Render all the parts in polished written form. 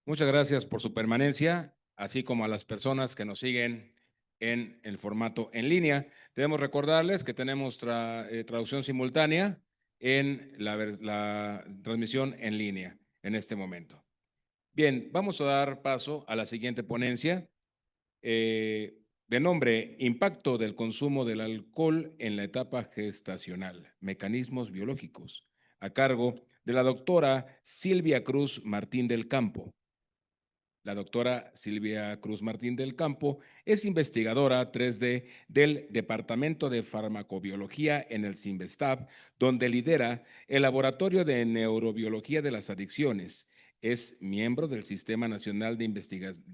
Muchas gracias por su permanencia, así como a las personas que nos siguen en el formato en línea. Debemos recordarles que tenemos traducción simultánea en la transmisión en línea en este momento. Bien, vamos a dar paso a la siguiente ponencia, de nombre Impacto del consumo del alcohol en la etapa gestacional, mecanismos biológicos, a cargo de la doctora Silvia Cruz Martín del Campo. La doctora Silvia Cruz Martín del Campo es investigadora 3D del Departamento de Farmacobiología en el CINVESTAB, donde lidera el Laboratorio de Neurobiología de las Adicciones. Es miembro del Sistema Nacional de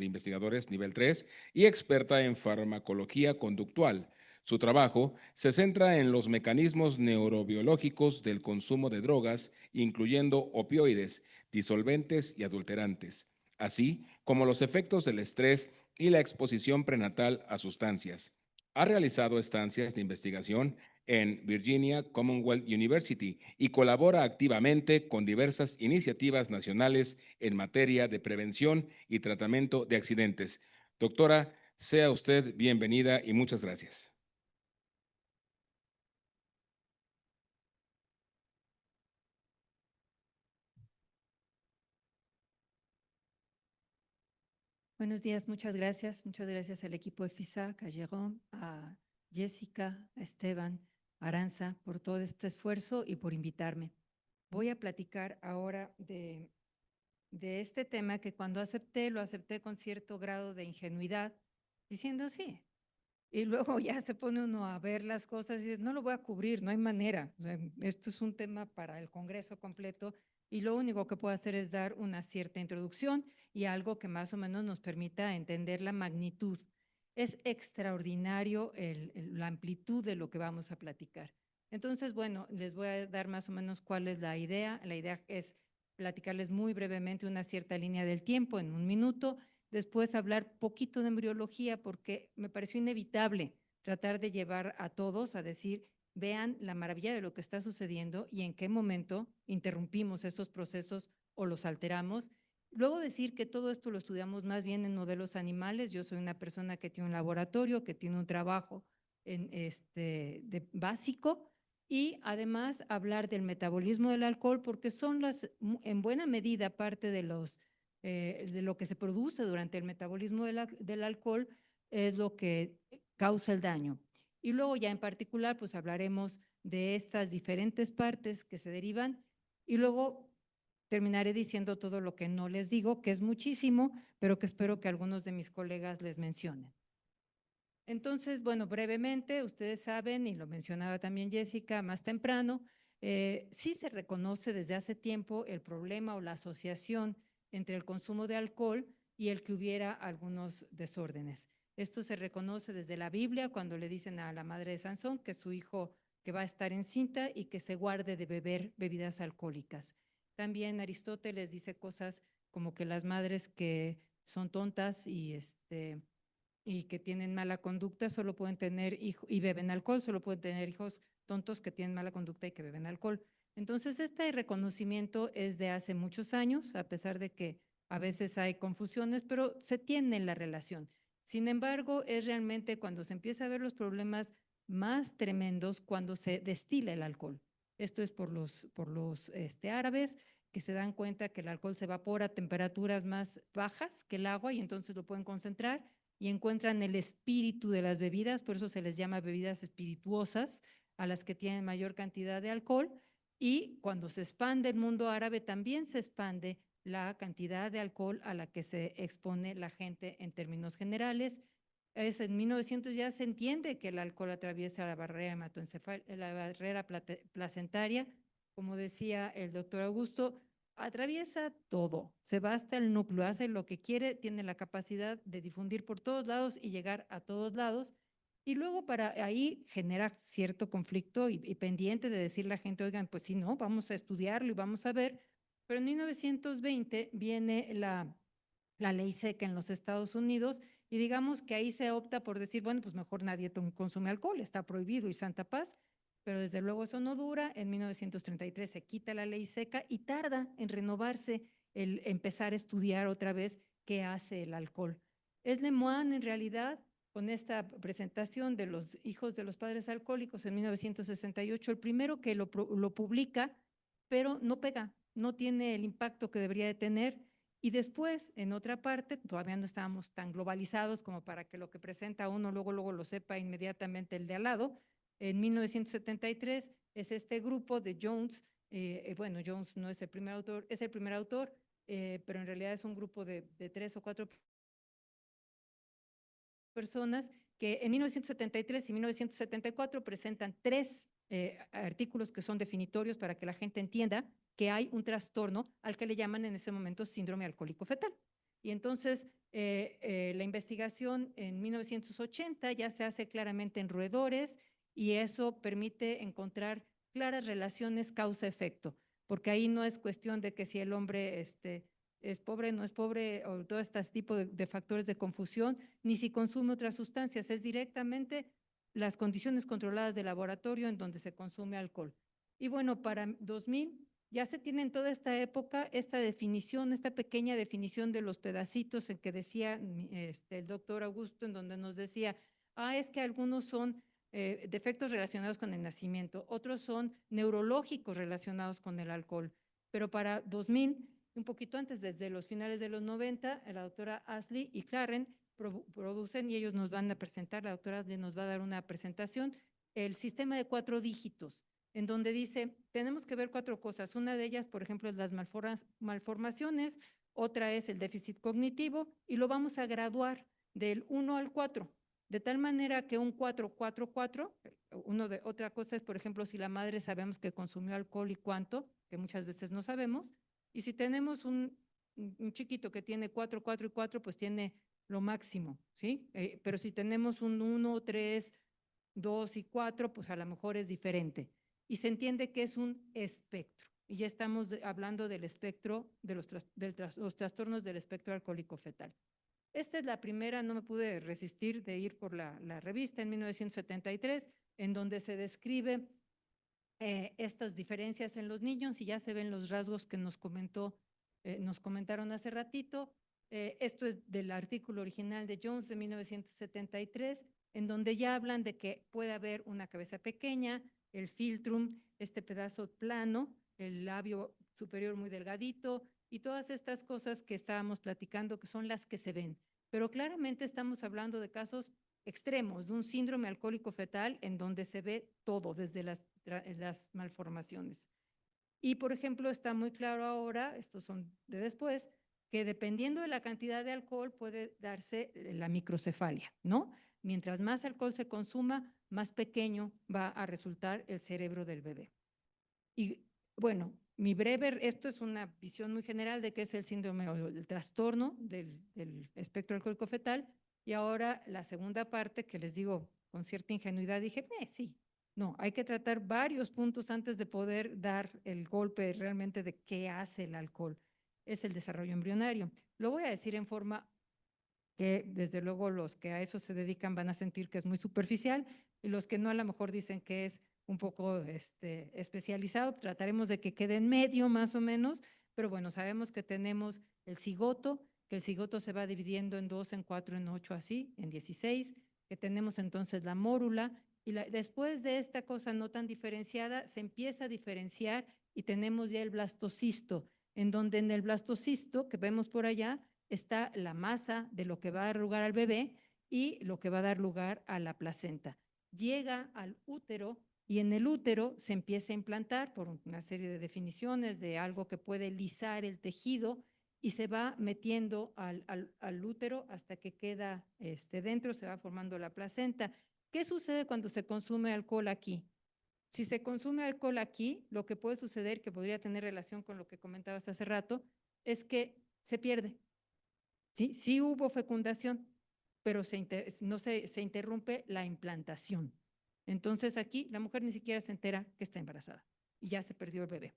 Investigadores Nivel 3 y experta en farmacología conductual. Su trabajo se centra en los mecanismos neurobiológicos del consumo de drogas, incluyendo opioides, disolventes y adulterantes, así como los efectos del estrés y la exposición prenatal a sustancias. Ha realizado estancias de investigación en Virginia Commonwealth University y colabora activamente con diversas iniciativas nacionales en materia de prevención y tratamiento de accidentes. Doctora, sea usted bienvenida y muchas gracias. Buenos días, muchas gracias. Muchas gracias al equipo de FISAC, a Jérôme, a Jessica, a Esteban, a Aranza, por todo este esfuerzo y por invitarme. Voy a platicar ahora de este tema que cuando acepté, lo acepté con cierto grado de ingenuidad, diciendo sí. Y luego ya se pone uno a ver las cosas y dices, no lo voy a cubrir, no hay manera. O sea, esto es un tema para el Congreso completo y lo único que puedo hacer es dar una cierta introducción y algo que más o menos nos permita entender la magnitud. Es extraordinario la amplitud de lo que vamos a platicar. Entonces, bueno, les voy a dar más o menos cuál es la idea. La idea es platicarles muy brevemente una cierta línea del tiempo en un minuto, después hablar poquito de embriología porque me pareció inevitable tratar de llevar a todos a decir, vean la maravilla de lo que está sucediendo y en qué momento interrumpimos esos procesos o los alteramos. Luego decir que todo esto lo estudiamos más bien en modelos animales. Yo soy una persona que tiene un laboratorio, que tiene un trabajo básico, y además hablar del metabolismo del alcohol porque son en buena medida parte de lo que se produce durante el metabolismo del alcohol es lo que causa el daño. Y luego ya en particular pues hablaremos de estas diferentes partes que se derivan y luego terminaré diciendo todo lo que no les digo, que es muchísimo, pero que espero que algunos de mis colegas les mencionen. Entonces, bueno, brevemente, ustedes saben, y lo mencionaba también Jessica más temprano, sí se reconoce desde hace tiempo el problema o la asociación entre el consumo de alcohol y el que hubiera algunos desórdenes. Esto se reconoce desde la Biblia cuando le dicen a la madre de Sansón que su hijo que va a estar encinta y que se guarde de beber bebidas alcohólicas. También Aristóteles dice cosas como que las madres que son tontas y que tienen mala conducta solo pueden tener hijos y beben alcohol, solo pueden tener hijos tontos que tienen mala conducta y que beben alcohol. Entonces, este reconocimiento es de hace muchos años, a pesar de que a veces hay confusiones, pero se tiene la relación. Sin embargo, es realmente cuando se empieza a ver los problemas más tremendos cuando se destila el alcohol. Esto es por los árabes que se dan cuenta que el alcohol se evapora a temperaturas más bajas que el agua y entonces lo pueden concentrar y encuentran el espíritu de las bebidas, por eso se les llama bebidas espirituosas, a las que tienen mayor cantidad de alcohol. Y cuando se expande el mundo árabe, también se expande la cantidad de alcohol a la que se expone la gente en términos generales. En 1900 ya se entiende que el alcohol atraviesa la barrera la barrera placentaria, como decía el doctor Augusto, atraviesa todo, se va hasta el núcleo, hace lo que quiere, tiene la capacidad de difundir por todos lados y llegar a todos lados. Y luego para ahí genera cierto conflicto y pendiente de decir la gente, oigan, pues sí, no, vamos a estudiarlo y vamos a ver. Pero en 1920 viene la ley seca en los Estados Unidos y digamos que ahí se opta por decir, bueno, pues mejor nadie consume alcohol, está prohibido y santa paz, pero desde luego eso no dura. En 1933 se quita la ley seca y tarda en renovarse el empezar a estudiar otra vez qué hace el alcohol. Es Lemoine, en realidad, con esta presentación de los hijos de los padres alcohólicos en 1968, el primero que lo publica, pero no pega, no tiene el impacto que debería de tener. Y después, en otra parte, todavía no estábamos tan globalizados como para que lo que presenta uno luego lo sepa inmediatamente el de al lado. En 1973 es este grupo de Jones, bueno, Jones no es el primer autor, es el primer autor, pero en realidad es un grupo de 3 o 4 personas que en 1973 y 1974 presentan 3 artículos que son definitorios para que la gente entienda que hay un trastorno al que le llaman en ese momento síndrome alcohólico fetal. Y entonces la investigación en 1980 ya se hace claramente en roedores y eso permite encontrar claras relaciones causa-efecto, porque ahí no es cuestión de que si el hombre es pobre, no es pobre, o todo este tipo de factores de confusión, ni si consume otras sustancias, es directamente las condiciones controladas de laboratorio en donde se consume alcohol. Y bueno, para 2000 ya se tiene en toda esta época esta definición, esta pequeña definición de los pedacitos en que decía el doctor Augusto, en donde nos decía, es que algunos son defectos relacionados con el nacimiento, otros son neurológicos relacionados con el alcohol. Pero para 2000, un poquito antes, desde los finales de los 90, la doctora Ashley y Claren producen y ellos nos van a presentar, la doctora Ashley nos va a dar una presentación, el sistema de 4 dígitos, en donde dice, tenemos que ver 4 cosas. Una de ellas, por ejemplo, es las malformaciones, otra es el déficit cognitivo y lo vamos a graduar del 1 al 4. De tal manera que un 4-4-4, otra cosa es, por ejemplo, si la madre sabemos que consumió alcohol y cuánto, que muchas veces no sabemos, y si tenemos un chiquito que tiene 4, 4 y 4, pues tiene lo máximo, ¿sí? Pero si tenemos un 1, 3, 2 y 4, pues a lo mejor es diferente. Y se entiende que es un espectro. Y ya estamos hablando del espectro, de los trastornos del espectro alcohólico fetal. Esta es la primera, no me pude resistir de ir por la revista en 1973, en donde se describe estas diferencias en los niños y ya se ven los rasgos que nos comentaron hace ratito. Esto es del artículo original de Jones de 1973, en donde ya hablan de que puede haber una cabeza pequeña, el filtrum, este pedazo plano, el labio superior muy delgadito y todas estas cosas que estábamos platicando que son las que se ven. Pero claramente estamos hablando de casos extremos, de un síndrome alcohólico fetal en donde se ve todo, desde las malformaciones. Y, por ejemplo, está muy claro ahora, estos son de después, que dependiendo de la cantidad de alcohol puede darse la microcefalia, ¿no? Mientras más alcohol se consuma, más pequeño va a resultar el cerebro del bebé. Y bueno, esto es una visión muy general de qué es el síndrome o el trastorno del espectro alcohólico fetal. Y ahora la segunda parte que les digo con cierta ingenuidad, dije, sí, no, hay que tratar varios puntos antes de poder dar el golpe realmente de qué hace el alcohol. Es el desarrollo embrionario. Lo voy a decir en forma que desde luego los que a eso se dedican van a sentir que es muy superficial y los que no a lo mejor dicen que es un poco especializado. Trataremos de que quede en medio más o menos, pero bueno, sabemos que tenemos el cigoto, que el cigoto se va dividiendo en 2, en 4, en 8, así, en 16, que tenemos entonces la mórula y después de esta cosa no tan diferenciada se empieza a diferenciar y tenemos ya el blastocisto, en donde en el blastocisto que vemos por allá está la masa de lo que va a dar lugar al bebé y lo que va a dar lugar a la placenta. Llega al útero y en el útero se empieza a implantar por una serie de definiciones de algo que puede lisar el tejido y se va metiendo al útero hasta que queda dentro, se va formando la placenta. ¿Qué sucede cuando se consume alcohol aquí? Si se consume alcohol aquí, lo que puede suceder, que podría tener relación con lo que comentabas hace rato, es que se pierde. Sí, sí hubo fecundación, pero se interrumpe la implantación. Entonces aquí la mujer ni siquiera se entera que está embarazada y ya se perdió el bebé.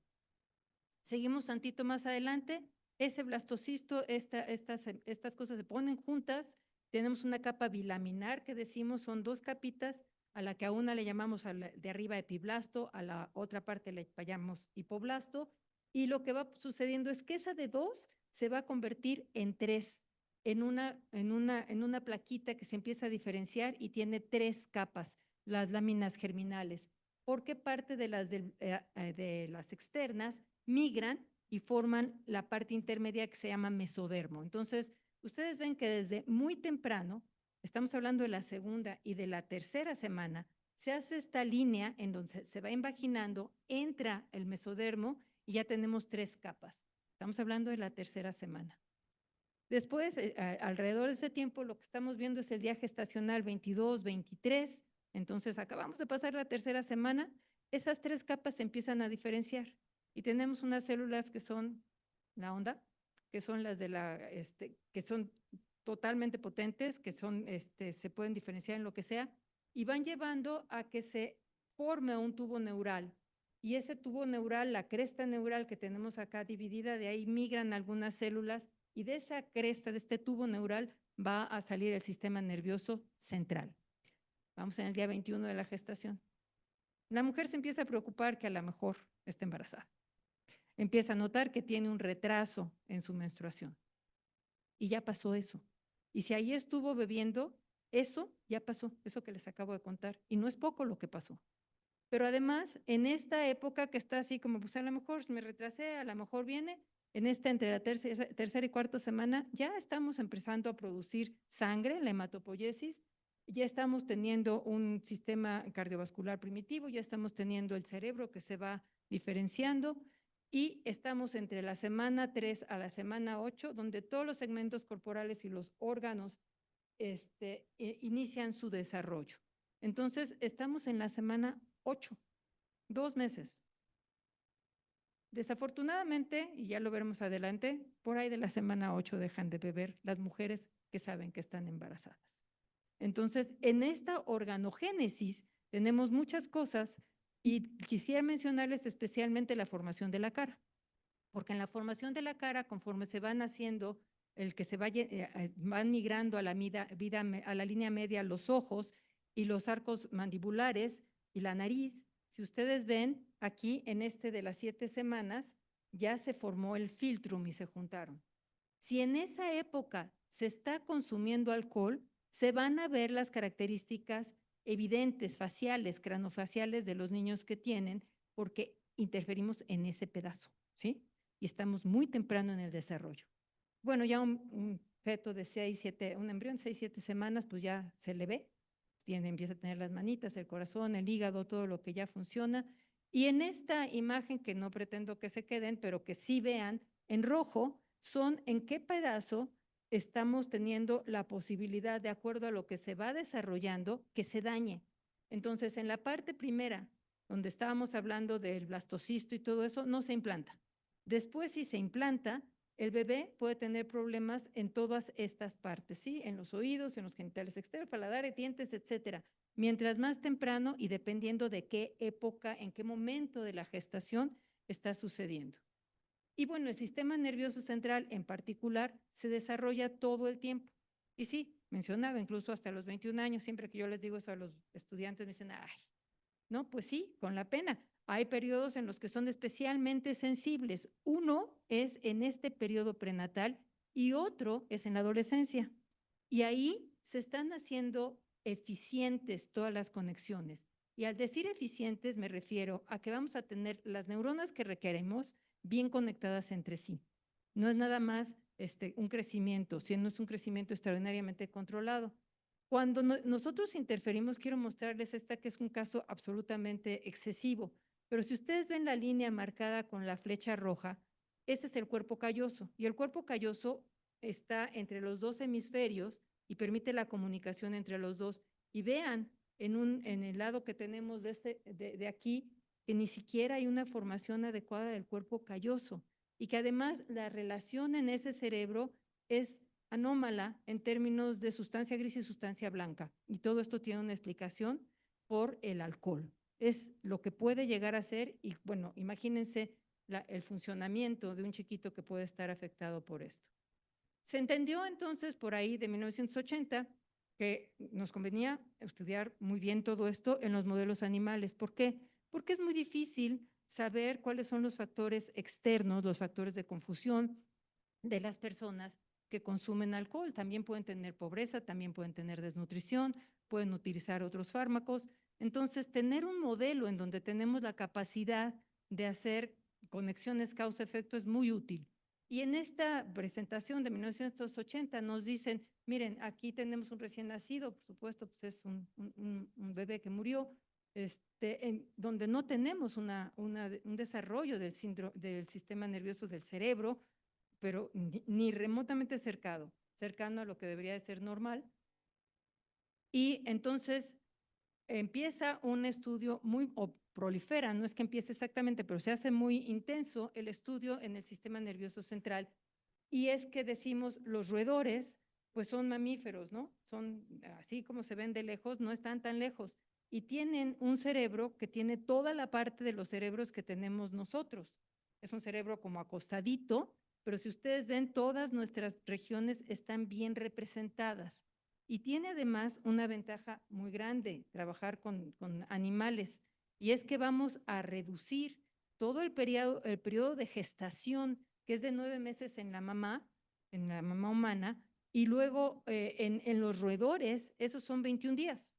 Seguimos tantito más adelante, ese blastocisto, estas cosas se ponen juntas, tenemos una capa bilaminar que decimos son 2 capitas, a la que a una le llamamos de arriba epiblasto, a la otra parte le llamamos hipoblasto, Y lo que va sucediendo es que esa de 2 se va a convertir en 3, en una plaquita que se empieza a diferenciar y tiene 3 capas, las láminas germinales, porque parte de de las externas migran y forman la parte intermedia que se llama mesodermo. Entonces, ustedes ven que desde muy temprano, estamos hablando de la segunda y de la tercera semana, se hace esta línea en donde se va invaginando, entra el mesodermo y ya tenemos 3 capas. Estamos hablando de la tercera semana. Después, alrededor de ese tiempo, lo que estamos viendo es el día gestacional 22, 23. Entonces, acabamos de pasar la tercera semana. Esas 3 capas se empiezan a diferenciar y tenemos unas células que son la onda, que son las de que son totalmente potentes, que son, se pueden diferenciar en lo que sea, y van llevando a que se forme un tubo neural. Y ese tubo neural, la cresta neural que tenemos acá dividida, de ahí migran algunas células y de esa cresta, de este tubo neural, va a salir el sistema nervioso central. Vamos en el día 21 de la gestación. La mujer se empieza a preocupar que a lo mejor está embarazada. Empieza a notar que tiene un retraso en su menstruación. Y ya pasó eso. Y si ahí estuvo bebiendo, eso ya pasó, eso que les acabo de contar. Y no es poco lo que pasó. Pero además, en esta época que está así como, pues a lo mejor me retrasé, a lo mejor viene, en entre la tercera y cuarta semana, ya estamos empezando a producir sangre, la hematopoiesis, ya estamos teniendo un sistema cardiovascular primitivo, ya estamos teniendo el cerebro que se va diferenciando y estamos entre la semana 3 a la semana 8, donde todos los segmentos corporales y los órganos inician su desarrollo. Entonces, estamos en la semana 8, 2 meses. Desafortunadamente, y ya lo veremos adelante, por ahí de la semana 8 dejan de beber las mujeres que saben que están embarazadas. Entonces, en esta organogénesis tenemos muchas cosas y quisiera mencionarles especialmente la formación de la cara, porque en la formación de la cara, conforme se van haciendo, el que se van migrando a a la línea media los ojos y los arcos mandibulares y la nariz. Si ustedes ven aquí en de las 7 semanas, ya se formó el filtrum y se juntaron. Si en esa época se está consumiendo alcohol, se van a ver las características evidentes, faciales, cranofaciales de los niños que tienen, porque interferimos en ese pedazo, ¿sí? Y estamos muy temprano en el desarrollo. Bueno, ya un feto de 6, 7, un embrión de 6, 7 semanas, pues ya se le ve, empieza a tener las manitas, el corazón, el hígado, todo lo que ya funciona. Y en esta imagen, que no pretendo que se queden, pero que sí vean, en rojo, son en qué pedazo estamos teniendo la posibilidad, de acuerdo a lo que se va desarrollando, que se dañe. Entonces, en la parte primera, donde estábamos hablando del blastocisto y todo eso, no se implanta. Después, si se implanta, el bebé puede tener problemas en todas estas partes, ¿sí? En los oídos, en los genitales externos, paladar, dientes, etcétera. Mientras más temprano y dependiendo de qué época, en qué momento de la gestación está sucediendo. Y bueno, el sistema nervioso central en particular se desarrolla todo el tiempo. Y sí, mencionaba incluso hasta los 21 años, siempre que yo les digo eso a los estudiantes me dicen, ay, no, pues sí, con la pena. Hay periodos en los que son especialmente sensibles. Uno es en este periodo prenatal y otro es en la adolescencia. Y ahí se están haciendo eficientes todas las conexiones. Y al decir eficientes me refiero a que vamos a tener las neuronas que requeremos bien conectadas entre sí. No es nada más un crecimiento, sino es un crecimiento extraordinariamente controlado. Cuando nosotros interferimos, quiero mostrarles esta que es un caso absolutamente excesivo, pero si ustedes ven la línea marcada con la flecha roja, ese es el cuerpo calloso y el cuerpo calloso está entre los 2 hemisferios y permite la comunicación entre los dos. Y vean en el lado que tenemos de aquí que ni siquiera hay una formación adecuada del cuerpo calloso y que además la relación en ese cerebro es anómala en términos de sustancia gris y sustancia blanca. Y todo esto tiene una explicación por el alcohol. Es lo que puede llegar a ser y bueno, imagínense el funcionamiento de un chiquito que puede estar afectado por esto. Se entendió entonces por ahí de 1980 que nos convenía estudiar muy bien todo esto en los modelos animales. ¿Por qué? Porque es muy difícil saber cuáles son los factores externos, los factores de confusión de las personas que consumen alcohol. También pueden tener pobreza, también pueden tener desnutrición, pueden utilizar otros fármacos. Entonces, tener un modelo en donde tenemos la capacidad de hacer conexiones causa-efecto es muy útil. Y en esta presentación de 1980 nos dicen, miren, aquí tenemos un recién nacido, por supuesto, pues es un bebé que murió, donde no tenemos un desarrollo del sistema nervioso del cerebro, pero ni remotamente cercano a lo que debería de ser normal. Y entonces empieza un estudio o prolifera, no es que empiece exactamente, pero se hace muy intenso el estudio en el sistema nervioso central. Y es que decimos, los roedores, pues son mamíferos, ¿no? Son, así como se ven de lejos, no están tan lejos. Y tienen un cerebro que tiene toda la parte de los cerebros que tenemos nosotros. Es un cerebro como acostadito, pero si ustedes ven, todas nuestras regiones están bien representadas. Y tiene además una ventaja muy grande trabajar con animales, y es que vamos a reducir todo el periodo de gestación, que es de 9 meses en la mamá humana, y luego en los roedores, esos son 21 días.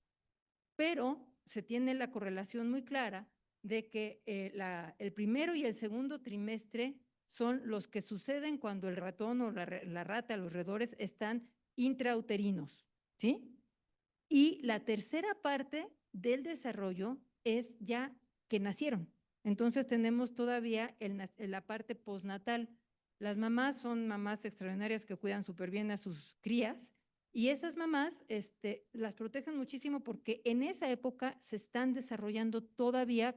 Pero se tiene la correlación muy clara de que el primero y el segundo trimestre son los que suceden cuando el ratón o la rata, los roedores, están intrauterinos, ¿sí? Y la tercera parte del desarrollo es ya que nacieron. Entonces tenemos todavía la parte postnatal. Las mamás son mamás extraordinarias que cuidan súper bien a sus crías, y esas mamás las protegen muchísimo porque en esa época se están desarrollando todavía,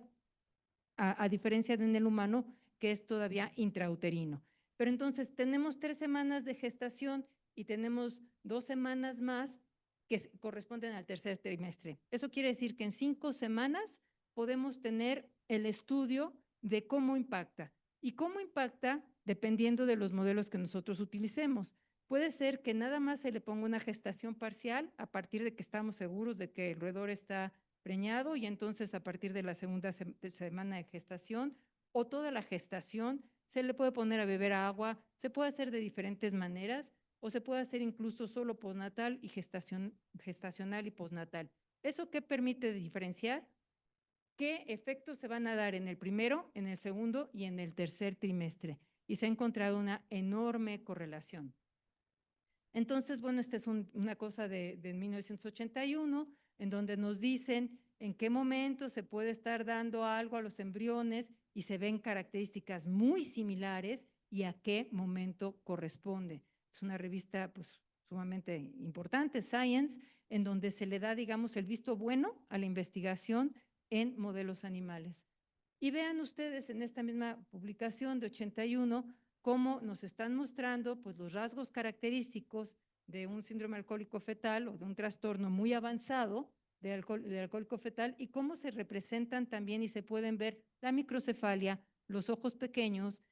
a diferencia de en el humano, que es todavía intrauterino. Pero entonces tenemos 3 semanas de gestación y tenemos 2 semanas más que corresponden al tercer trimestre. Eso quiere decir que en 5 semanas podemos tener el estudio de cómo impacta. Y cómo impacta dependiendo de los modelos que nosotros utilicemos. Puede ser que nada más se le ponga una gestación parcial a partir de que estamos seguros de que el roedor está preñado, y entonces a partir de la segunda semana de gestación o toda la gestación se le puede poner a beber agua, se puede hacer de diferentes maneras, o se puede hacer incluso solo postnatal y gestacional y postnatal. ¿Eso qué permite diferenciar? ¿Qué efectos se van a dar en el primero, en el segundo y en el tercer trimestre? Y se ha encontrado una enorme correlación. Entonces, bueno, esta es una cosa de 1981, en donde nos dicen en qué momento se puede estar dando algo a los embriones y se ven características muy similares y a qué momento corresponde. Es una revista pues sumamente importante, Science, en donde se le da, digamos, el visto bueno a la investigación en modelos animales. Y vean ustedes en esta misma publicación de 81 cómo nos están mostrando pues, los rasgos característicos de un síndrome alcohólico fetal o de un trastorno muy avanzado de alcohólico fetal, y cómo se representan también y se pueden ver la microcefalia, los ojos pequeños,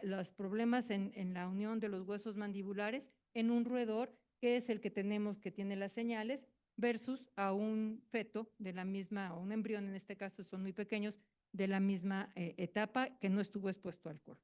los problemas en la unión de los huesos mandibulares en un roedor que es el que tenemos que tiene las señales versus a un feto de la misma, o un embrión en este caso, son muy pequeños, de la misma etapa que no estuvo expuesto al alcohol.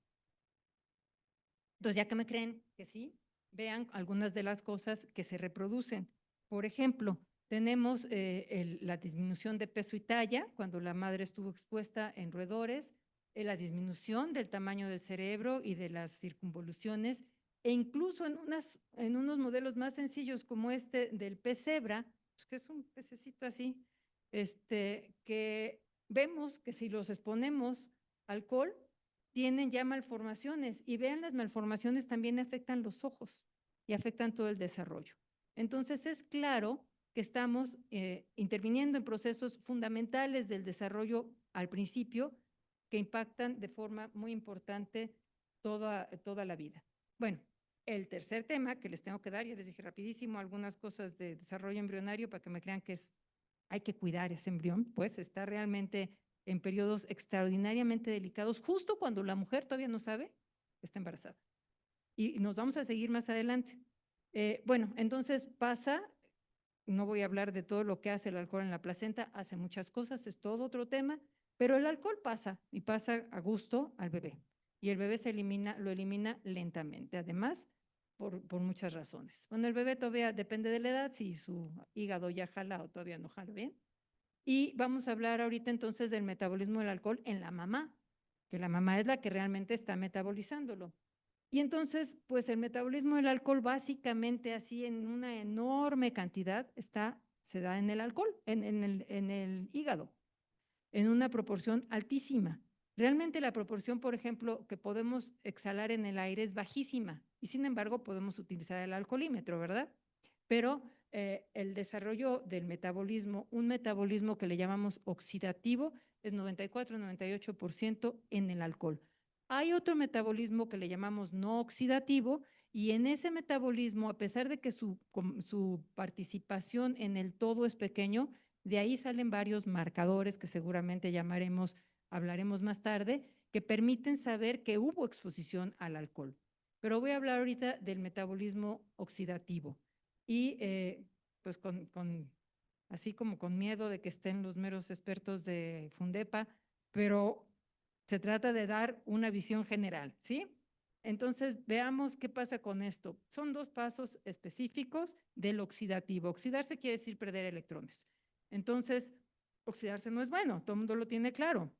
Entonces, ya que me creen que sí, vean algunas de las cosas que se reproducen. Por ejemplo, tenemos la disminución de peso y talla cuando la madre estuvo expuesta en roedores, la disminución del tamaño del cerebro y de las circunvoluciones, e incluso en unos modelos más sencillos como este del pez cebra, pues que es un pececito así, que vemos que si los exponemos al alcohol, tienen ya malformaciones, y vean, las malformaciones también afectan los ojos y afectan todo el desarrollo. Entonces es claro que estamos interviniendo en procesos fundamentales del desarrollo al principio que impactan de forma muy importante toda la vida. Bueno, el tercer tema que les tengo que dar, ya les dije rapidísimo algunas cosas de desarrollo embrionario para que me crean que hay que cuidar ese embrión, pues está realmente en periodos extraordinariamente delicados, justo cuando la mujer todavía no sabe que está embarazada. Y nos vamos a seguir más adelante. Bueno, entonces pasa, no voy a hablar de todo lo que hace el alcohol en la placenta, hace muchas cosas, es todo otro tema, Pero el alcohol pasa y pasa a gusto al bebé. Y el bebé lo elimina lentamente, además, por muchas razones. Bueno, el bebé todavía depende de la edad, si su hígado ya jala o todavía no jala bien. Y vamos a hablar ahorita entonces del metabolismo del alcohol en la mamá, que la mamá es la que realmente está metabolizándolo. Y entonces, pues el metabolismo del alcohol básicamente así en una enorme cantidad se da en el alcohol, en el hígado, en una proporción altísima. Realmente la proporción, por ejemplo, que podemos exhalar en el aire es bajísima y sin embargo podemos utilizar el alcoholímetro, ¿verdad? Pero el desarrollo del metabolismo, un metabolismo que le llamamos oxidativo, es 94-98% en el alcohol. Hay otro metabolismo que le llamamos no oxidativo y en ese metabolismo, a pesar de que su participación en el todo es pequeño, de ahí salen varios marcadores que seguramente hablaremos más tarde, que permiten saber que hubo exposición al alcohol. Pero voy a hablar ahorita del metabolismo oxidativo y pues así como con miedo de que estén los meros expertos de Fundepa, pero se trata de dar una visión general, ¿sí? Entonces, veamos qué pasa con esto. Son dos pasos específicos del oxidativo. Oxidarse quiere decir perder electrones. Entonces, oxidarse no es bueno, todo el mundo lo tiene claro.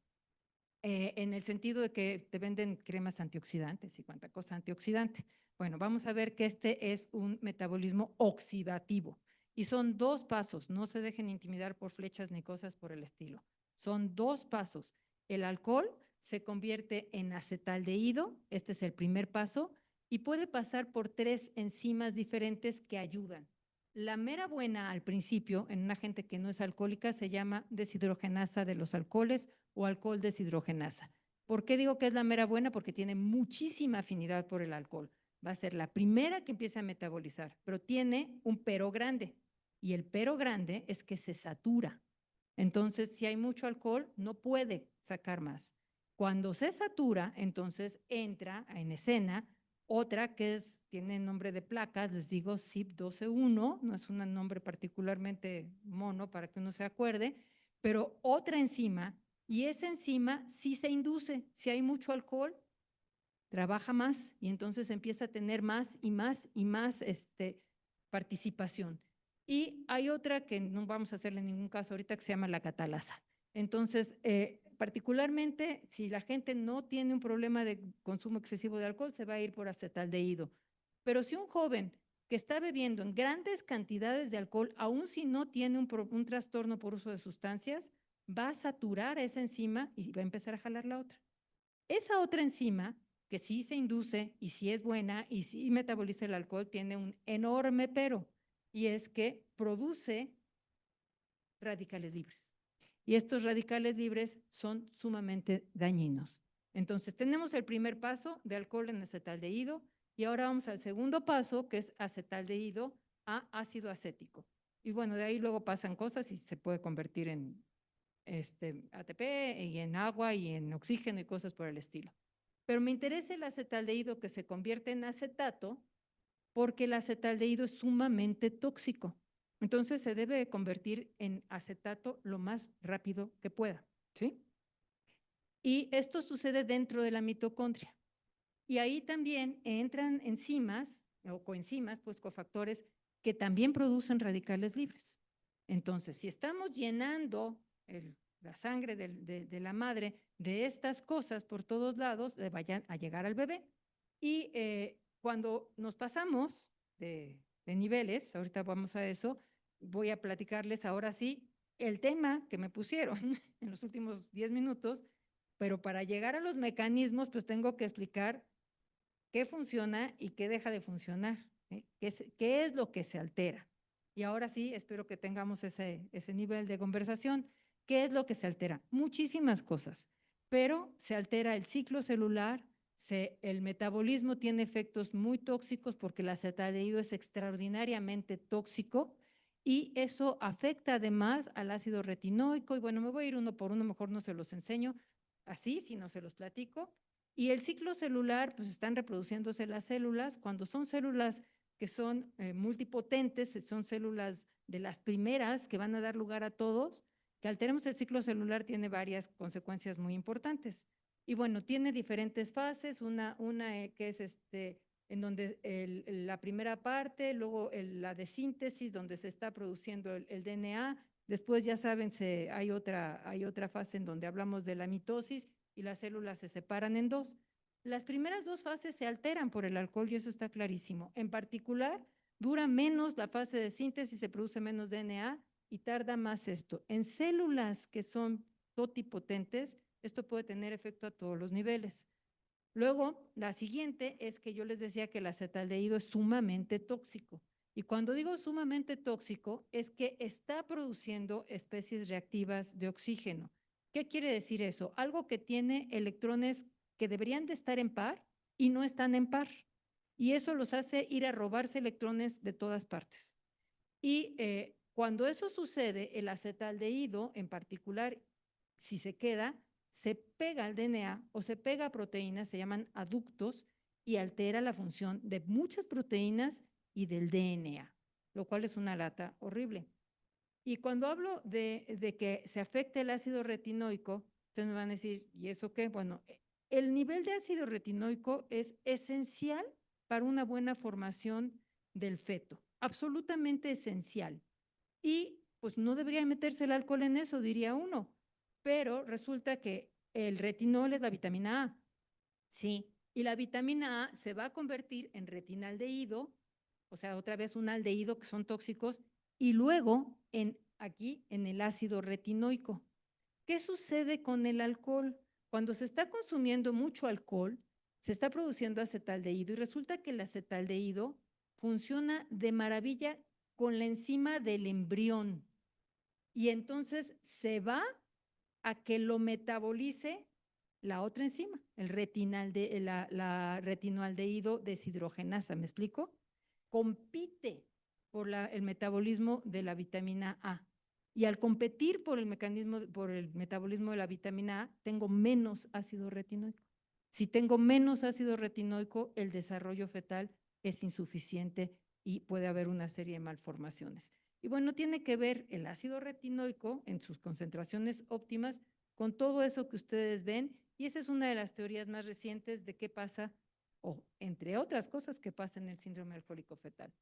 En el sentido de que te venden cremas antioxidantes y cuánta cosa antioxidante. Bueno, vamos a ver que este es un metabolismo oxidativo y son dos pasos, no se dejen intimidar por flechas ni cosas por el estilo. Son dos pasos. El alcohol se convierte en acetaldehído, este es el primer paso, y puede pasar por tres enzimas diferentes que ayudan. La mera buena al principio, en una gente que no es alcohólica, se llama deshidrogenasa de los alcoholes o alcohol deshidrogenasa. ¿Por qué digo que es la mera buena? Porque tiene muchísima afinidad por el alcohol. Va a ser la primera que empieza a metabolizar, pero tiene un pero grande. Y el pero grande es que se satura. Entonces, si hay mucho alcohol, no puede sacar más. Cuando se satura, entonces entra en escena otra que tiene nombre de placas, les digo CYP12-1, no es un nombre particularmente mono para que uno se acuerde, pero otra enzima, y esa enzima sí se induce. Si hay mucho alcohol, trabaja más y entonces empieza a tener más y más y más participación. Y hay otra que no vamos a hacerle ningún caso ahorita que se llama la catalasa. Entonces, particularmente si la gente no tiene un problema de consumo excesivo de alcohol, se va a ir por acetaldehído. Pero si un joven que está bebiendo en grandes cantidades de alcohol, aun si no tiene un trastorno por uso de sustancias, va a saturar esa enzima y va a empezar a jalar la otra. Esa otra enzima, que sí se induce y sí es buena y sí metaboliza el alcohol, tiene un enorme pero, y es que produce radicales libres. Y estos radicales libres son sumamente dañinos. Entonces, tenemos el primer paso de alcohol en acetaldehído y ahora vamos al segundo paso, que es acetaldehído a ácido acético. Y bueno, de ahí luego pasan cosas y se puede convertir en ATP y en agua y en oxígeno y cosas por el estilo. Pero me interesa el acetaldehído que se convierte en acetato porque el acetaldehído es sumamente tóxico. Entonces se debe convertir en acetato lo más rápido que pueda, ¿sí? Y esto sucede dentro de la mitocondria. Y ahí también entran enzimas o coenzimas, pues cofactores, que también producen radicales libres. Entonces, si estamos llenando la sangre de la madre de estas cosas por todos lados, le vayan a llegar al bebé. Y cuando nos pasamos de niveles, ahorita vamos a eso, voy a platicarles ahora sí el tema que me pusieron en los últimos 10 minutos, pero para llegar a los mecanismos, pues tengo que explicar qué funciona y qué deja de funcionar, ¿eh? ¿Qué es lo que se altera? Y ahora sí, espero que tengamos ese nivel de conversación. ¿Qué es lo que se altera? Muchísimas cosas, pero se altera el ciclo celular, el metabolismo tiene efectos muy tóxicos porque el acetaldehído es extraordinariamente tóxico y eso afecta además al ácido retinoico. Y bueno, me voy a ir uno por uno, mejor no se los enseño así, sino se los platico. Y el ciclo celular, pues están reproduciéndose las células. Cuando son células que son multipotentes, son células de las primeras que van a dar lugar a todos, Que alteremos el ciclo celular tiene varias consecuencias muy importantes. Y bueno, tiene diferentes fases, una que es en donde la primera parte, luego la de síntesis, donde se está produciendo el DNA, después ya saben, hay otra fase en donde hablamos de la mitosis y las células se separan en dos. Las primeras dos fases se alteran por el alcohol y eso está clarísimo. En particular, dura menos la fase de síntesis, se produce menos DNA y tarda más esto. En células que son totipotentes, esto puede tener efecto a todos los niveles. Luego, la siguiente es que yo les decía que el acetaldehído es sumamente tóxico. Y cuando digo sumamente tóxico, es que está produciendo especies reactivas de oxígeno. ¿Qué quiere decir eso? Algo que tiene electrones que deberían de estar en par y no están en par. Y eso los hace ir a robarse electrones de todas partes. Y cuando eso sucede, el acetaldehído en particular, si se queda, se pega al DNA o se pega a proteínas, se llaman aductos, y altera la función de muchas proteínas y del DNA, lo cual es una lata horrible. Y cuando hablo de que se afecte el ácido retinoico, ustedes me van a decir, ¿y eso qué? Bueno, el nivel de ácido retinoico es esencial para una buena formación del feto, absolutamente esencial. Y pues no debería meterse el alcohol en eso, diría uno, pero resulta que el retinol es la vitamina A, sí, y la vitamina A se va a convertir en retinaldehído, o sea, otra vez un aldehído que son tóxicos, y luego aquí en el ácido retinoico. ¿Qué sucede con el alcohol? Cuando se está consumiendo mucho alcohol, se está produciendo acetaldehído y resulta que el acetaldehído funciona de maravilla con la enzima del embrión y entonces se va a que lo metabolice la otra enzima, la retinaldehído deshidrogenasa, ¿me explico? Compite por el metabolismo de la vitamina A. Y al competir por el metabolismo de la vitamina A, tengo menos ácido retinoico. Si tengo menos ácido retinoico, el desarrollo fetal es insuficiente y puede haber una serie de malformaciones. Y bueno, tiene que ver el ácido retinoico en sus concentraciones óptimas con todo eso que ustedes ven, y esa es una de las teorías más recientes de qué pasa, o entre otras cosas, qué pasa en el síndrome alcohólico fetal.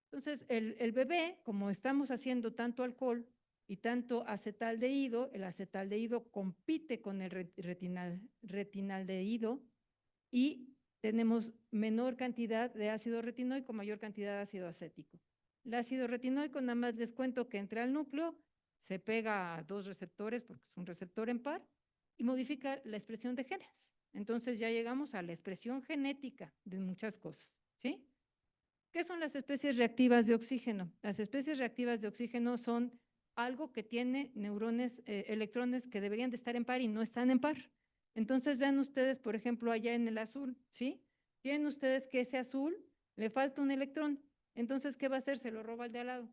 Entonces, el bebé, como estamos haciendo tanto alcohol y tanto acetaldehído, el acetaldehído compite con el retinaldehído y tenemos menor cantidad de ácido retinoico, mayor cantidad de ácido acético. El ácido retinoico, nada más les cuento que entra al núcleo, se pega a dos receptores porque es un receptor en par y modifica la expresión de genes. Entonces ya llegamos a la expresión genética de muchas cosas, ¿sí? ¿Qué son las especies reactivas de oxígeno? Las especies reactivas de oxígeno son algo que tiene electrones que deberían de estar en par y no están en par. Entonces vean ustedes, por ejemplo, allá en el azul, ¿sí? Tienen ustedes que ese azul le falta un electrón. Entonces, ¿qué va a hacer? Se lo roba el de al lado.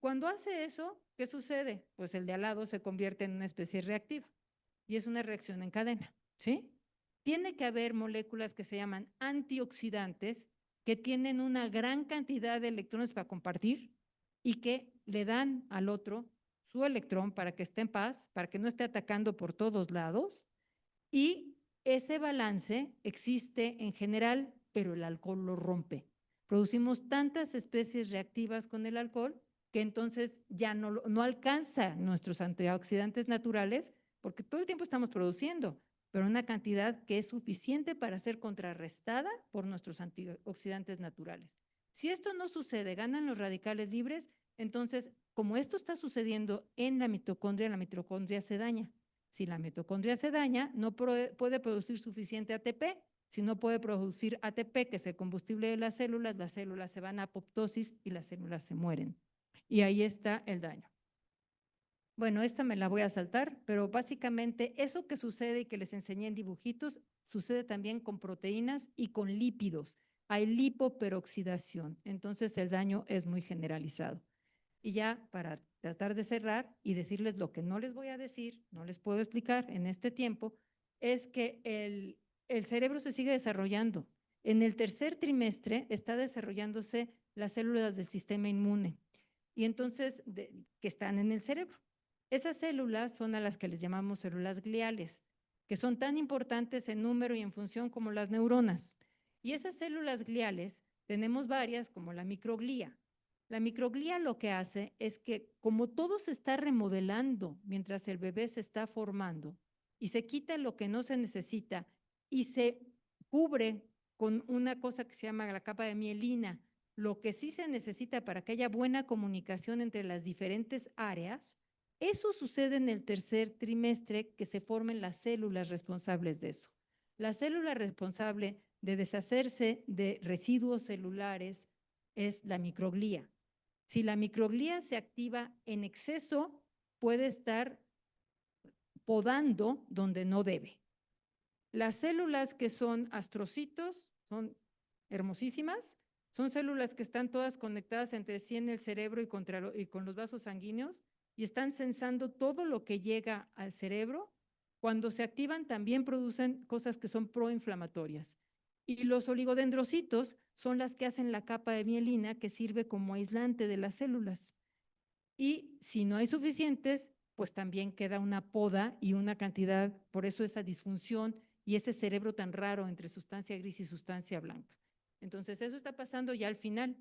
Cuando hace eso, ¿qué sucede? Pues el de al lado se convierte en una especie reactiva y es una reacción en cadena, ¿sí? Tiene que haber moléculas que se llaman antioxidantes que tienen una gran cantidad de electrones para compartir y que le dan al otro su electrón para que esté en paz, para que no esté atacando por todos lados, y ese balance existe en general, pero el alcohol lo rompe. Producimos tantas especies reactivas con el alcohol que entonces ya no alcanza nuestros antioxidantes naturales, porque todo el tiempo estamos produciendo, pero una cantidad que es suficiente para ser contrarrestada por nuestros antioxidantes naturales. Si esto no sucede, ganan los radicales libres, entonces, como esto está sucediendo en la mitocondria se daña. Si la mitocondria se daña, no puede producir suficiente ATP. Si no puede producir ATP, que es el combustible de las células se van a apoptosis y las células se mueren. Y ahí está el daño. Bueno, esta me la voy a saltar, pero básicamente eso que sucede y que les enseñé en dibujitos, sucede también con proteínas y con lípidos. Hay lipoperoxidación, entonces el daño es muy generalizado. Y ya para tratar de cerrar y decirles lo que no les voy a decir, no les puedo explicar en este tiempo, es que el cerebro se sigue desarrollando. En el tercer trimestre está desarrollándose las células del sistema inmune y entonces que están en el cerebro. Esas células son a las que les llamamos células gliales, que son tan importantes en número y en función como las neuronas. Y esas células gliales tenemos varias, como la microglía. La microglía lo que hace es que, como todo se está remodelando mientras el bebé se está formando y se quita lo que no se necesita y se cubre con una cosa que se llama la capa de mielina, lo que sí se necesita para que haya buena comunicación entre las diferentes áreas, eso sucede en el tercer trimestre, que se formen las células responsables de eso. La célula responsable de deshacerse de residuos celulares es la microglía. Si la microglía se activa en exceso, puede estar podando donde no debe. Las células que son astrocitos son hermosísimas, son células que están todas conectadas entre sí en el cerebro y con los vasos sanguíneos y están sensando todo lo que llega al cerebro. Cuando se activan también producen cosas que son proinflamatorias. Y los oligodendrocitos son las que hacen la capa de mielina que sirve como aislante de las células. Y si no hay suficientes, pues también queda una poda y una cantidad, por eso esa disfunción y ese cerebro tan raro entre sustancia gris y sustancia blanca. Entonces, eso está pasando ya al final.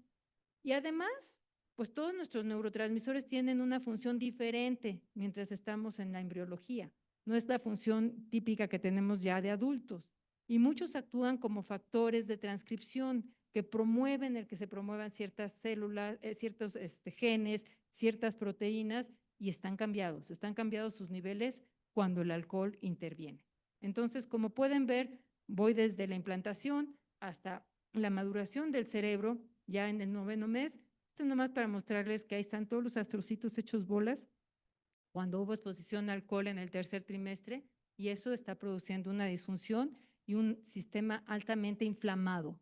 Y además, pues todos nuestros neurotransmisores tienen una función diferente mientras estamos en la embriología. No es la función típica que tenemos ya de adultos. Y muchos actúan como factores de transcripción que promueven el que se promuevan ciertas células, ciertos genes, ciertas proteínas, y están cambiados sus niveles cuando el alcohol interviene. Entonces, como pueden ver, voy desde la implantación hasta la maduración del cerebro ya en el 9º mes. Esto es nomás para mostrarles que ahí están todos los astrocitos hechos bolas cuando hubo exposición a alcohol en el tercer trimestre, y eso está produciendo una disfunción y un sistema altamente inflamado.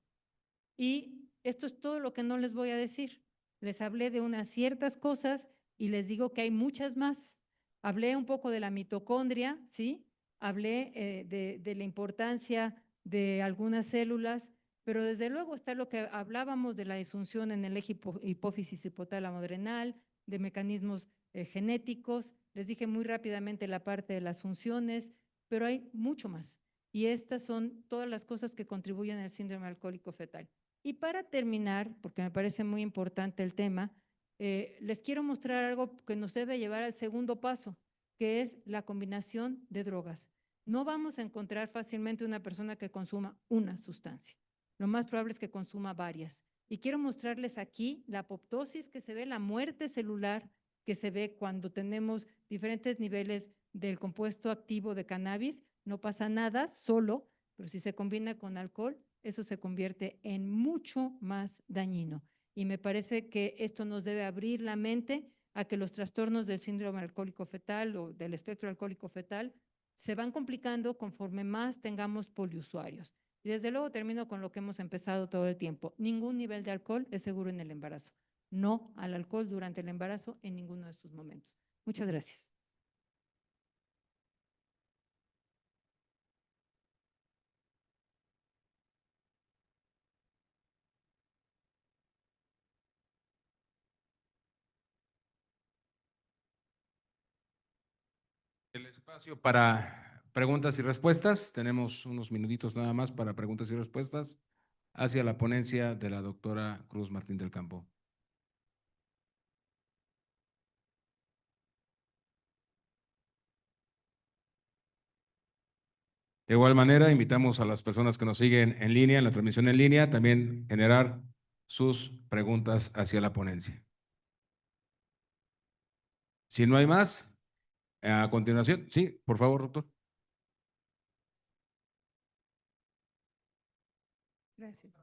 Y esto es todo lo que no les voy a decir. Les hablé de unas ciertas cosas y les digo que hay muchas más. Hablé un poco de la mitocondria, ¿sí? Hablé de la importancia de algunas células, pero desde luego está lo que hablábamos de la disfunción en el eje hipófisis hipotálamo adrenal, de mecanismos genéticos. Les dije muy rápidamente la parte de las funciones, pero hay mucho más. Y estas son todas las cosas que contribuyen al síndrome alcohólico fetal. Y para terminar, porque me parece muy importante el tema, les quiero mostrar algo que nos debe llevar al segundo paso, que es la combinación de drogas. No vamos a encontrar fácilmente una persona que consuma una sustancia. Lo más probable es que consuma varias. Y quiero mostrarles aquí la apoptosis que se ve, la muerte celular que se ve cuando tenemos diferentes niveles del compuesto activo de cannabis. No pasa nada solo, pero si se combina con alcohol, eso se convierte en mucho más dañino. Y me parece que esto nos debe abrir la mente a que los trastornos del síndrome alcohólico fetal o del espectro alcohólico fetal se van complicando conforme más tengamos poliusuarios. Y desde luego termino con lo que hemos empezado todo el tiempo. Ningún nivel de alcohol es seguro en el embarazo. No al alcohol durante el embarazo en ninguno de sus momentos. Muchas gracias. El espacio para preguntas y respuestas. Tenemos unos minutitos nada más para preguntas y respuestas hacia la ponencia de la doctora Cruz Martín del Campo. De igual manera, invitamos a las personas que nos siguen en línea, en la transmisión en línea, también generar sus preguntas hacia la ponencia. Si no hay más, a continuación, sí, por favor, doctor. Gracias.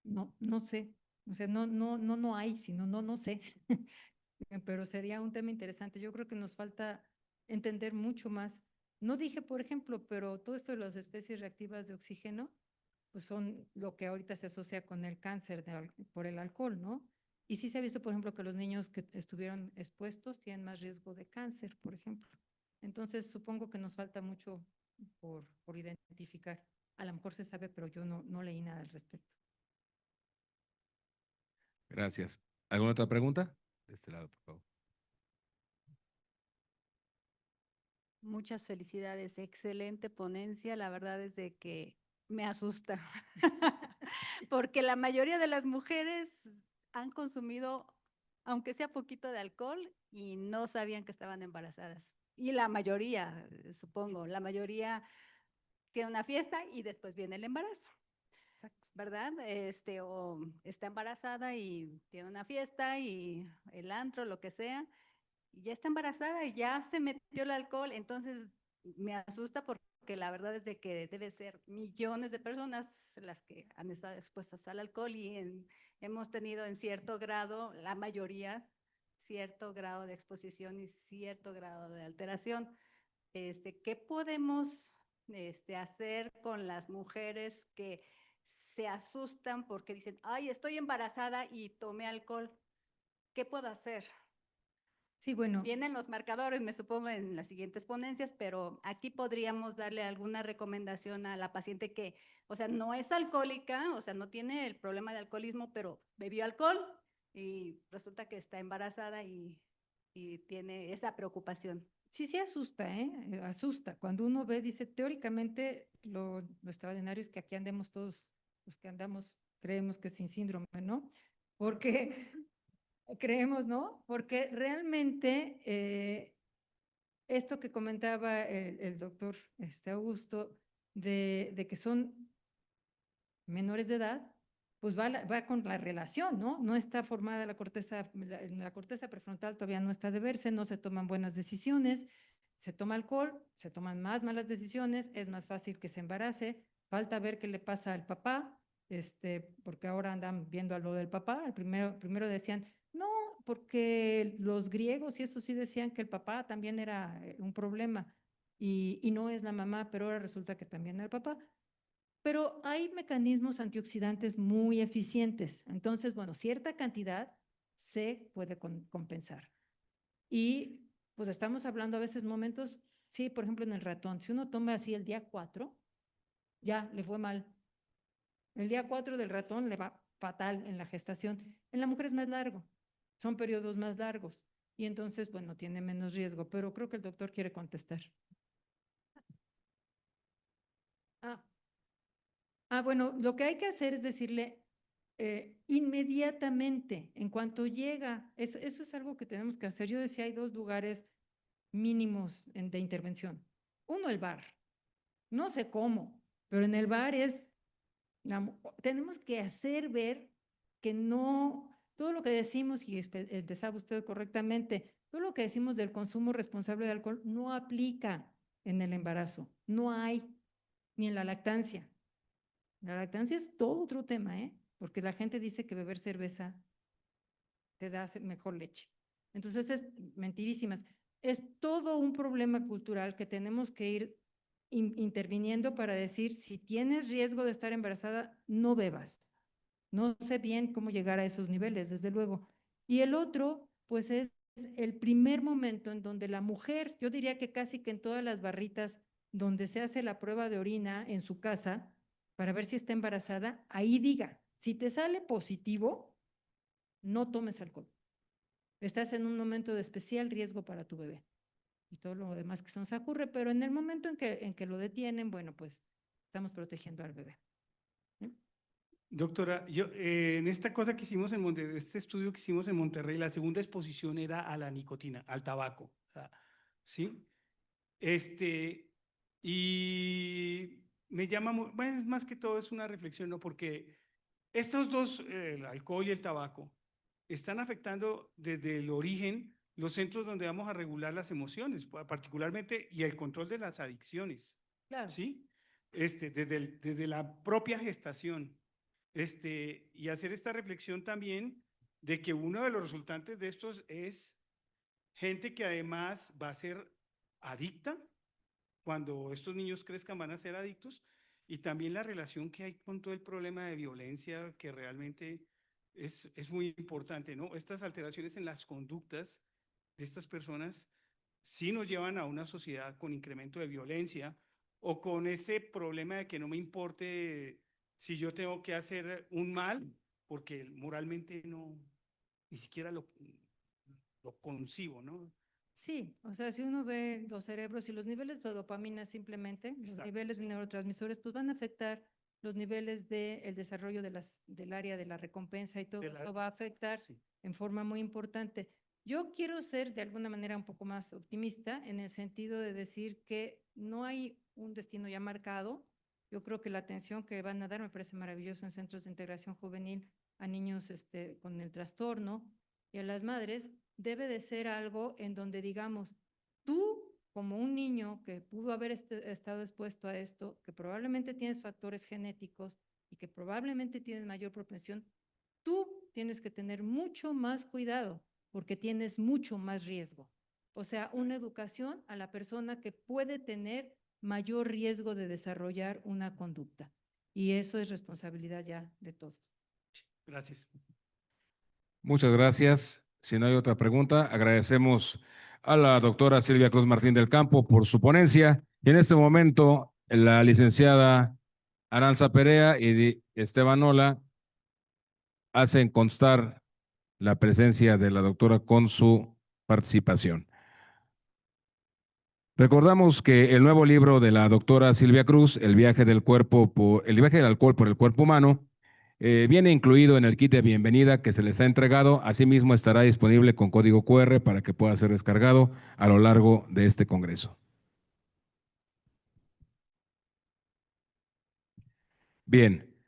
No, no sé. O sea, no hay, sino no sé. Pero sería un tema interesante. Yo creo que nos falta entender mucho más. No dije, por ejemplo, pero todo esto de las especies reactivas de oxígeno, pues son lo que ahorita se asocia con el cáncer por el alcohol, ¿no? Y sí se ha visto, por ejemplo, que los niños que estuvieron expuestos tienen más riesgo de cáncer, por ejemplo. Entonces, supongo que nos falta mucho por identificar. A lo mejor se sabe, pero yo no leí nada al respecto. Gracias. ¿Alguna otra pregunta? De este lado, por favor. Muchas felicidades, excelente ponencia. La verdad es de que me asusta, porque la mayoría de las mujeres han consumido, aunque sea poquito de alcohol, y no sabían que estaban embarazadas. Y la mayoría, supongo, la mayoría tiene una fiesta y después viene el embarazo. Exacto. ¿Verdad? O está embarazada y tiene una fiesta y el antro, lo que sea, y ya está embarazada y ya se metió el alcohol, entonces me asusta porque la verdad es de que debe ser millones de personas las que han estado expuestas al alcohol y hemos tenido en cierto grado, la mayoría, cierto grado de exposición y cierto grado de alteración. ¿Qué podemos hacer con las mujeres que se asustan porque dicen, ay, estoy embarazada y tomé alcohol? ¿Qué puedo hacer? Sí, bueno, Vienen los marcadores, me supongo, en las siguientes ponencias, pero aquí podríamos darle alguna recomendación a la paciente que, o sea, no es alcohólica, o sea, no tiene el problema de alcoholismo, pero bebió alcohol y resulta que está embarazada y tiene esa preocupación. sí, sí asusta, ¿eh? Asusta. Cuando uno ve, dice, teóricamente lo extraordinario es que aquí andemos todos, los que andamos, creemos que sin síndrome, ¿no? Porque creemos, ¿no? Porque realmente esto que comentaba el doctor Augusto, de que son menores de edad, pues va con la relación, ¿no? No está formada la corteza prefrontal todavía no está de verse, no se toman buenas decisiones, se toma alcohol, se toman más malas decisiones, es más fácil que se embarace, falta ver qué le pasa al papá, porque ahora andan viendo a lo del papá, primero decían, no, porque los griegos y eso sí decían que el papá también era un problema y no es la mamá, pero ahora resulta que también el papá. Pero hay mecanismos antioxidantes muy eficientes. Entonces, bueno, cierta cantidad se puede compensar. Y pues estamos hablando a veces momentos, sí, por ejemplo, en el ratón, si uno toma así el día 4, ya le fue mal. El día 4 del ratón le va fatal en la gestación. En la mujer es más largo, son periodos más largos. Y entonces, bueno, tiene menos riesgo, pero creo que el doctor quiere contestar. Ah, bueno, lo que hay que hacer es decirle inmediatamente, en cuanto llega, eso es algo que tenemos que hacer. Yo decía, hay dos lugares mínimos de intervención. Uno, el bar. No sé cómo, pero en el bar tenemos que hacer ver que no, todo lo que decimos, y empezaba usted correctamente, todo lo que decimos del consumo responsable de alcohol no aplica en el embarazo, no hay, ni en la lactancia. La lactancia es todo otro tema, ¿eh? Porque la gente dice que beber cerveza te da mejor leche. Entonces es mentirísimas. Es todo un problema cultural que tenemos que ir interviniendo para decir, si tienes riesgo de estar embarazada, no bebas. No sé bien cómo llegar a esos niveles, desde luego. Y el otro, pues es el primer momento en donde la mujer, yo diría que casi que en todas las barritas donde se hace la prueba de orina en su casa, para ver si está embarazada, ahí diga, si te sale positivo, no tomes alcohol. Estás en un momento de especial riesgo para tu bebé. Y todo lo demás que se nos ocurre, pero en el momento en que lo detienen, bueno, pues estamos protegiendo al bebé. Doctora, yo en esta cosa que hicimos este estudio que hicimos en Monterrey, la segunda exposición era a la nicotina, al tabaco, ¿sí? Y me llama, bueno, más que todo es una reflexión, ¿no? Porque estos dos, el alcohol y el tabaco, están afectando desde el origen los centros donde vamos a regular las emociones, particularmente, y el control de las adicciones, Claro. ¿sí? Desde la propia gestación. Y hacer esta reflexión también de que uno de los resultantes de estos es gente que además va a ser adicta. Cuando estos niños crezcan van a ser adictos, y también la relación que hay con todo el problema de violencia que realmente es muy importante, ¿no? Estas alteraciones en las conductas de estas personas sí nos llevan a una sociedad con incremento de violencia o con ese problema de que no me importe si yo tengo que hacer un mal, porque moralmente no, ni siquiera lo concibo, ¿no? Sí, o sea, si uno ve los cerebros y los niveles de dopamina simplemente, los Exacto. niveles de neurotransmisores, pues van a afectar los niveles del desarrollo del área de la recompensa y todo De la- eso va a afectar Sí. en forma muy importante. Yo quiero ser de alguna manera un poco más optimista en el sentido de decir que no hay un destino ya marcado. Yo creo que la atención que van a dar me parece maravilloso en centros de integración juvenil a niños con el trastorno y a las madres, debe de ser algo en donde digamos, tú como un niño que pudo haber estado expuesto a esto, que probablemente tienes factores genéticos y que probablemente tienes mayor propensión, tú tienes que tener mucho más cuidado porque tienes mucho más riesgo. O sea, una educación a la persona que puede tener mayor riesgo de desarrollar una conducta. Y eso es responsabilidad ya de todos. Gracias. Muchas gracias. Si no hay otra pregunta, agradecemos a la doctora Silvia Cruz Martín del Campo por su ponencia. Y en este momento, la licenciada Aranza Perea y Esteban Ola hacen constar la presencia de la doctora con su participación. Recordamos que el nuevo libro de la doctora Silvia Cruz, El viaje del alcohol por el cuerpo humano, viene incluido en el kit de bienvenida que se les ha entregado. Asimismo, estará disponible con código QR para que pueda ser descargado a lo largo de este congreso. Bien.